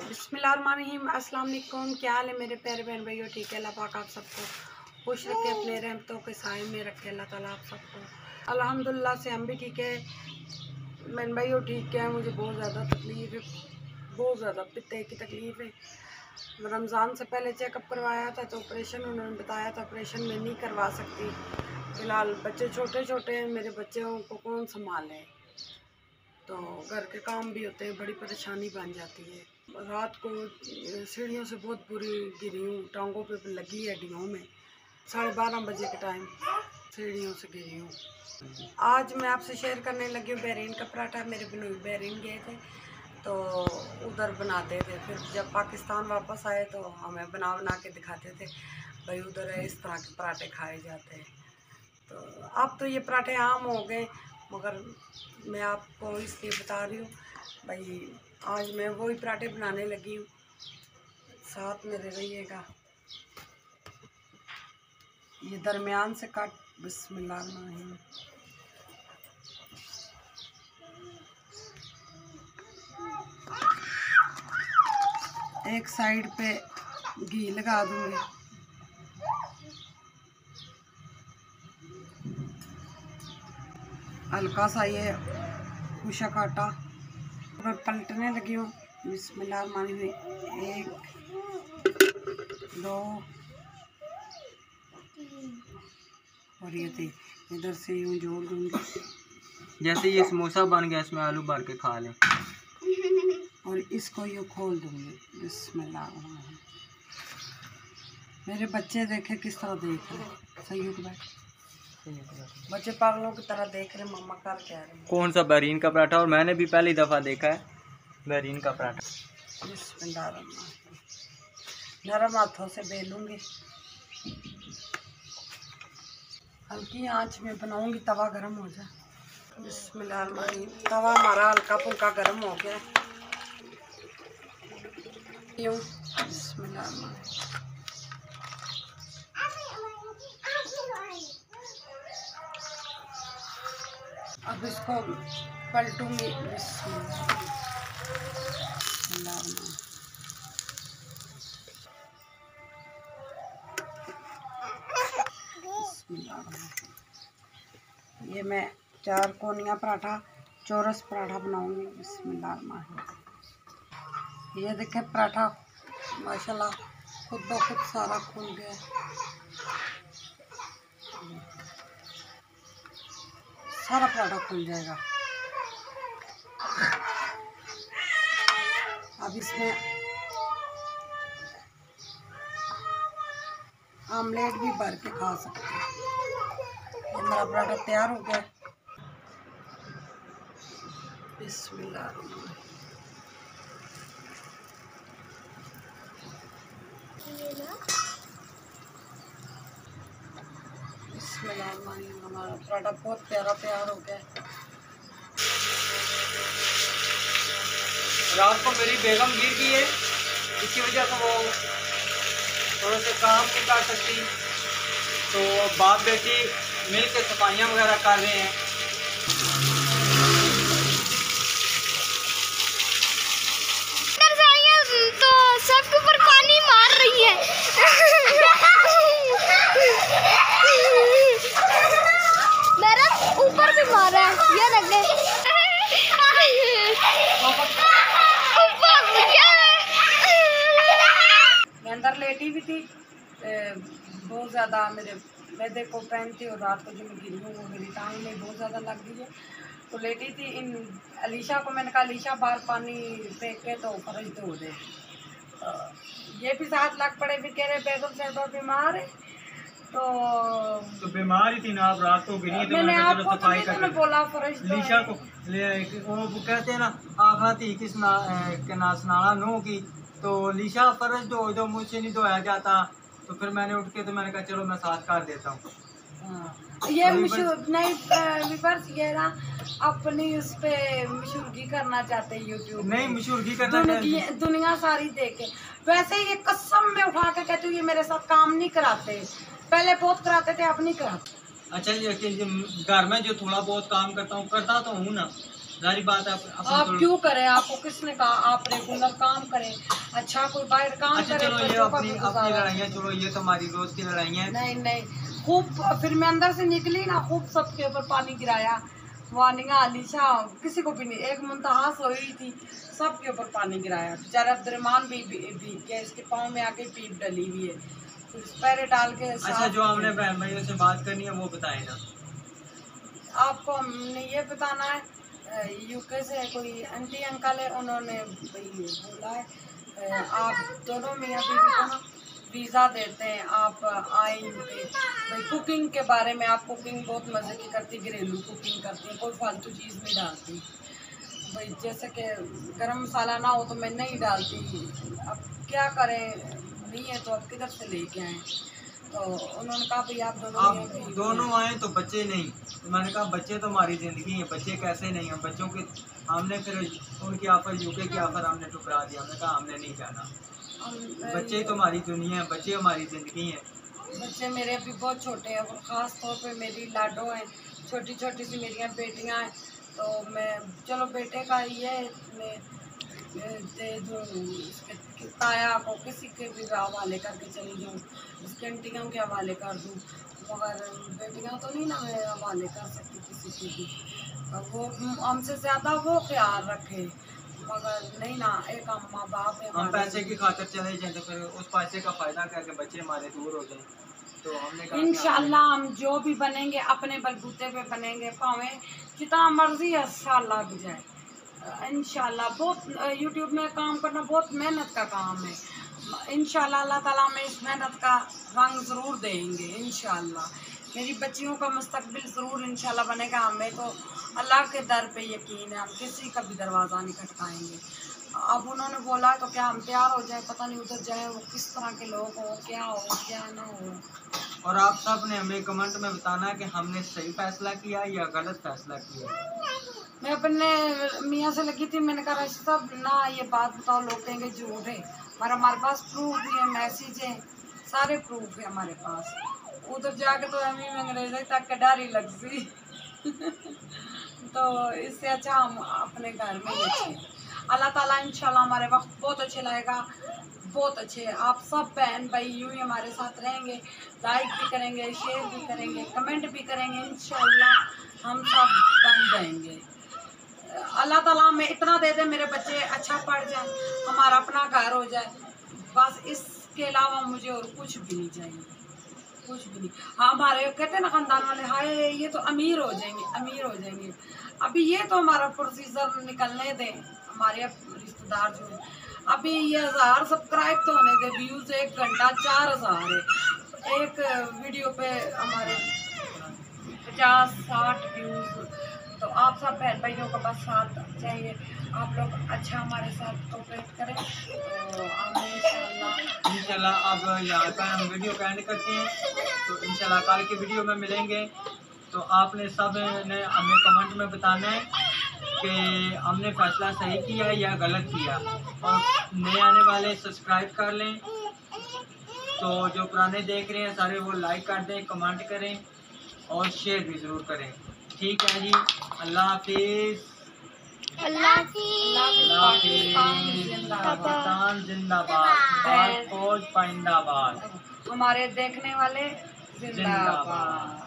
बिस्मिल्लाहिर्रहमानिर्रहीम। अस्सलाम वालेकुम। क्या हाल है मेरे प्यारे बहन भाइयों? ठीक है, अल्लाह पाक आप सबको खुश रखे, अपने रहमतों के साए में रखे अल्लाह ताला आप सबको। अल्हम्दुलिल्लाह से हम भी ठीक है बहन भाइयों, ठीक है। मुझे बहुत ज़्यादा तकलीफ़ है, बहुत ज़्यादा पित्ते की तकलीफ़ है। रमज़ान से पहले चेकअप करवाया था तो ऑपरेशन उन्होंने बताया था, ऑपरेशन में नहीं करवा सकती फ़िलहाल। बच्चे छोटे छोटे हैं, मेरे बच्चों को कौन संभाले, तो घर के काम भी होते हैं, बड़ी परेशानी बन जाती है। रात को सीढ़ियों से बहुत बुरी गिरी हूँ, टांगों पे लगी है हड्डियों में। 12:30 बजे के टाइम सीढ़ियों से गिरी हूँ। आज मैं आपसे शेयर करने लगी हूँ बहरीन का पराठा। मेरे बहनोई बहरीन गए थे तो उधर बनाते थे, फिर जब पाकिस्तान वापस आए तो हमें बना के दिखाते थे, भाई उधर इस तरह के पराठे खाए जाते हैं। तो अब तो ये पराठे आम हो गए, मगर मैं आपको इसलिए बता रही हूँ भाई, आज मैं वही पराठे बनाने लगी हूँ, साथ मेरे रहिएगा। ये दरमियान से काट, बिस्मिल्लाहिर्रहमानिर्रहीम। एक साइड पे घी लगा दूँगी, हल्का सा ये कुशा काटा, मैं पलटने लगी हूँ। बिस्मिल्लाहिर्रहमानिर्रहीम। 1 2 और ये थी, इधर से यूँ जोड़ दूँगी। जैसे ये समोसा बन गया, इसमें आलू भर के खा लें। और इसको यूँ खोल दूँगी। बिस्मिल्लाहिर्रहमानिर्रहीम। मेरे बच्चे देखे किस तरह देख रहे हैं, सही हो बैठ, बच्चे पागलों की तरह देख रहे, मम्मा कर क्या रहे हैं। कौन सा बहरीन का पराठा? और मैंने भी पहली दफ़ा देखा है बहरीन का पराठा। बिस्मिल्लाहिर्रहमानिर्रहीम। नरम हाथों से बेलूँगी, हल्की आंच में बनाऊंगी, तवा गरम हो जाए। बिस्मिल्लाहिर्रहमानिर्रहीम। तवा हमारा हल्का फुल्का गरम हो गया। यूँ बिस्मिल्लाहिर्रहमानिर्रहीम। अब इसको पलटूंगी। बिस्मिल्लाहिर्रहमानिर्रहीम। ये मैं 4 कोनिया पराठा, चौरस पराठा बनाऊंगी। बिस्मिल्लाहिर्रहमानिर्रहीम। ये देखे पराठा माशाल्लाह खुद ब खुद सारा खुल गया, सारा पराठा खुल जाएगा। अब इसमें आमलेट भी भर के खा सकते हैं। ये मेरा पराठा तैयार हो गया। बिस्मिल्लाहिर्रहमानिर्रहीम। बिस्मिल्लाहिर्रहमानिर्रहीम। हमारा पराठा बहुत प्यारा तैयार हो गया। रात को मेरी बेगम गिर गई है, इसकी वजह से वो थोड़े से काम नहीं कर सकती, तो बाप बेटी मिल के सफाइयाँ वगैरह कर रहे हैं। तो सबके ऊपर पानी मार रही है। मेरा ऊपर भी मारा है, ये लगे मैं अंदर लेटी भी थी, बहुत ज़्यादा मेरे मैदे को पेन थी, और रात को जो मैं गिरी हूँ वो मेरी टांग में बहुत ज़्यादा लग गई है, तो लेटी थी। इन अलीशा को मैंने कहा, अलीशा बाहर पानी फेंक के तो फर्ज धो दे। ये भी साथ लग पड़े, फिर कह रहे बेगम साहबा बीमार है, तो बीमार ही थी ना, आप रात को गिरी, तो मैंने आपको तो नहीं तो बोला फर्ज लीशा को वो कहते हैं ना, आखा थी किस ना सुनाना नो की, तो लीशा फर्ज दो मुझसे नहीं धोया जाता, तो फिर मैंने उठ के, तो मैंने कहा चलो मैं साथ कर देता हूँ। ये मशहूर नहीं विपर्स, ये ना अपनी उस पे मशहूरगी करना चाहते हैं, यूट्यूब नहीं मशहूरगी करना दुनिया सारी देखे। वैसे ये कसम में उठा के कहती हूँ, ये मेरे साथ काम नहीं कराते, पहले बहुत कराते थे, अब नहीं कराते। अच्छा, ये कि घर में जो थोड़ा बहुत काम करता हूँ, करता तो हूँ ना, सारी बात आप क्यों करें? आपको किसने कहा? आप रेगुलर काम करें, अच्छा कोई बाहर काम अच्छा करे। चलो ये अपनी अपनी लड़ाइयाँ छोड़ो, ये तो हमारी रोज की लड़ाइयाँ हैं। नहीं नहीं, खूब फिर मैं अंदर से निकली ना, खूब सबके ऊपर पानी गिराया। वानिया अलीशा किसी को भी नहीं, एक मुंतहा सोई थी, सबके ऊपर पानी गिराया। बेचारा अब्दुर्रहमान भी भीग गया, इसके पाँव में आके पीप डली हुई है, फिर पैरे डाल के। अच्छा जो हमने बहन भाइयों से बात करनी है वो बताएं ना। आपको हमने ये बताना है, यूके से कोई आंटी अंकल है, उन्होंने भाई बोला है आप दोनों मियाँ बीवी को ना वीज़ा देते हैं, आप आए यूके। भाई कुकिंग के बारे में, आप कुकिंग बहुत मज़े की करती, घरेलू कुकिंग करती हैं, कोई फालतू चीज़ नहीं डालती। भाई जैसे कि गरम मसाला ना हो तो मैं नहीं डालती, अब क्या करें, नहीं है तो अब किधर से लेके आएँ। तो उन्होंने कहा भाई आप दोनों आए तो बच्चे नहीं, तो मैंने कहा बच्चे तो हमारी ज़िंदगी है, बच्चे कैसे नहीं हैं बच्चों के। हमने फिर उनकी ऑफर, यूके की ऑफर हमने ठुकरा दिया, हमने कहा हमने नहीं जाना, बच्चे तो हमारी दुनिया है, बच्चे हमारी ज़िंदगी है। बच्चे मेरे अभी बहुत छोटे हैं, और ख़ास तौर पे मेरी लाडो हैं, छोटी छोटी सी मेरी बेटियां हैं। तो मैं चलो बेटे का ये मैं दे दूँ, इसके ताया को किसी के भी हवाले करके चली जाऊँ, उसके आंटियों के हवाले कर दूँ, मगर बेटियां तो नहीं ना मैं हवाले कर सकती किसी के भी। वो हमसे ज़्यादा वो ख्याल रखे, मगर नहीं ना, एक हम माँ बाप है। हम पैसे की खातिर चले जाए तो फिर उस पैसे का फ़ायदा करके बच्चे हमारे दूर हो जाए, तो हमने कहा इंशाल्लाह हम जो भी बनेंगे अपने बलबूते पे बनेंगे, भावें जितना मर्जी अच्छा लग जाए। इंशाल्लाह बहुत यूट्यूब में काम करना बहुत मेहनत का काम है। इंशाल्लाह अल्लाह ताला में इस मेहनत का रंग ज़रूर देंगे। इंशाल्लाह मेरी बच्चियों का मुस्तकबिल ज़रूर इंशाल्लाह बनेगा। हमें तो अल्लाह के दर पे यकीन है, हम किसी का भी दरवाज़ा नहीं खटकाएंगे। अब उन्होंने बोला तो क्या हम तैयार हो जाए, पता नहीं उधर जाए वो किस तरह के लोग हो, क्या हो क्या ना हो। और आप सब ने हमें कमेंट में बताना है कि हमने सही फैसला किया या गलत फैसला किया। मैं अपने मियाँ से लगी थी, मैंने कहा राशिद साहब ना ये बात बताओ, लोग कहेंगे झूठ है, पर हमारे पास प्रूफ भी है, मैसेज है, सारे प्रूफ है हमारे पास। उधर जाके तो हमें अंग्रेजी तक के डर ही लग सी तो इससे अच्छा हम अपने घर में ही अच्छे। अल्लाह ताला इंशाल्लाह हमारे वक्त बहुत अच्छे लाएगा, बहुत अच्छे। आप सब बहन भाई यूँ ही हमारे साथ रहेंगे, लाइक भी करेंगे, शेयर भी करेंगे, कमेंट भी करेंगे, इंशाल्लाह हम सब बन जाएंगे। अल्लाह ताला हमें इतना दे दे, मेरे बच्चे अच्छा पढ़ जाए, हमारा अपना घर हो जाए, बस इसके अलावा मुझे और कुछ भी नहीं चाहिए, कुछ भी नहीं। हाँ हमारे कहते हैं ना खानदान वाले, हाय ये तो अमीर हो जाएंगे, अमीर हो जाएंगे। अभी ये तो हमारा प्रोसीजर निकलने दें, हमारे रिश्तेदार जो है, अभी ये 1000 सब्सक्राइब तो होने दे, व्यूज़ 1 घंटा 4000 है एक वीडियो पे, हमारे 50-60 व्यूज़। तो आप सब बहन भाइयों का बस साथ चाहिए, आप लोग अच्छा हमारे साथ कोऑपरेट करें, तो हम इंशाल्लाह अब यहाँ पर हम वीडियो का एंड करते हैं। तो इंशाल्लाह कल की वीडियो में मिलेंगे। तो आपने सब ने हमें कमेंट में बताना है कि हमने फैसला सही किया या गलत किया, और नए आने वाले सब्सक्राइब कर लें, तो जो पुराने देख रहे हैं सारे वो लाइक कर दें, कमेंट करें और शेयर भी ज़रूर करें। ठीक है जी, अल्लाह हाफिज़। पाकिस्तान जिंदाबाद, फौज पाइंदाबाद, हमारे देखने वाले जिंदाबाद।